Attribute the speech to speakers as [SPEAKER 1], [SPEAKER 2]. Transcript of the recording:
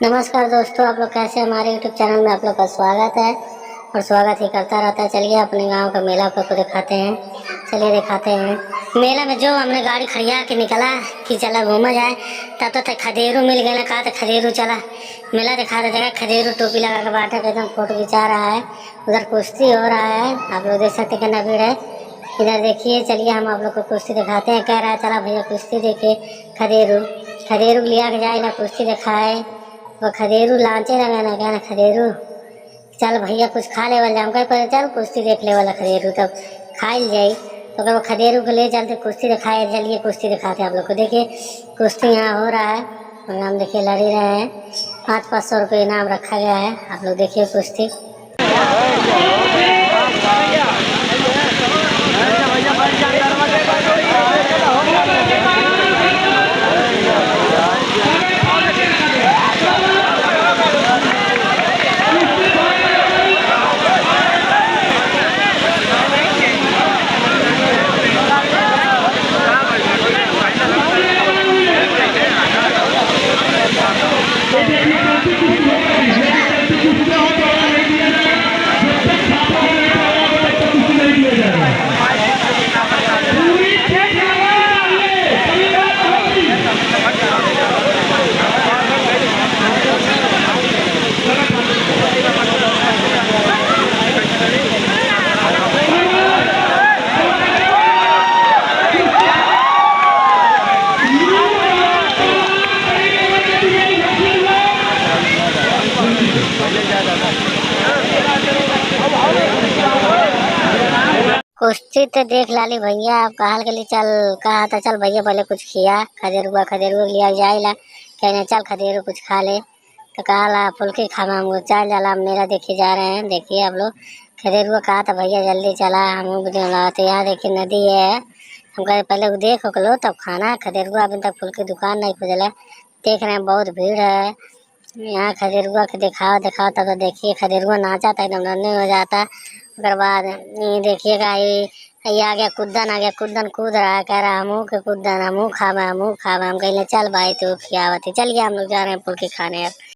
[SPEAKER 1] नमस्कार दोस्तों, आप लोग कैसे? हमारे यूट्यूब चैनल में आप लोग का स्वागत है और स्वागत ही करता रहता है। चलिए अपने गांव का मेला को दिखाते हैं। चलिए दिखाते हैं मेला में जो हमने गाड़ी खड़िया के निकला कि चला घूमा जाए, तब तो खदेरू मिल गया ना। कहा था खदेरू चला मेला दिखा देते हैं। खदेरू टोपी लगा के बैठा के एकदम फोटो खिंचा रहा है। उधर कुश्ती हो रहा है, आप लोग देख सकते कितना भीड़ है। इधर देखिए, चलिए हम आप लोग को कुश्ती दिखाते हैं। कह रहा है चला भैया कुश्ती देखे। खदेरू खदेरू लिया के जाए ना कुश्ती दिखाए। वो खदेरू लांचे लगा ना, कहना खदेरू चल भैया कुछ खा ले वाला, हम कहे पर चल कुश्ती देख ले वाला खदेरू तब खाई जाई। तो अगर वो खदेरू को ले चलते कुश्ती दिखाए। चलिए कुश्ती दिखाते हैं आप लोग को। देखिए कुश्ती यहाँ हो रहा है और हम देखिए लड़ ही रहे हैं। 500-500 रुपये इनाम रखा गया है। आप लोग देखिए कुश्ती। कुश्ती तो देख लाली भैया, आप कहा के लिए चल कहा था चल भैया पहले कुछ खिया। खदेरुआ लिया जाएला, कहने चल खदेरू कुछ खा ले। तो कहा ला फुल्की खावा हम चल जाला। मेरा देखे जा रहे हैं, देखिए आप लोग। खदेरुआ कहा था भैया जल्दी चला, हम तो यहाँ देखिए नदी है। हम कहे पहले वो देख लो तब खाना। खदेरुआ अभी तक फुल्की दुकान नहीं खुजला। देख रहे हैं बहुत भीड़ है यहाँ। खदेरुआ के दिखाओ तब तो देखिए खदेरुआ नाचा था एकदम नन्हे हो जाता। उसके बाद ये देखिएगा, ये आ गया कुद्दन कूद रहा है। कह रहा हमू के कुद्दन हमू खावा। हम कहीं चल भाई तू खियावती। चलिए हम लोग जा रहे हैं फुल्की खाने।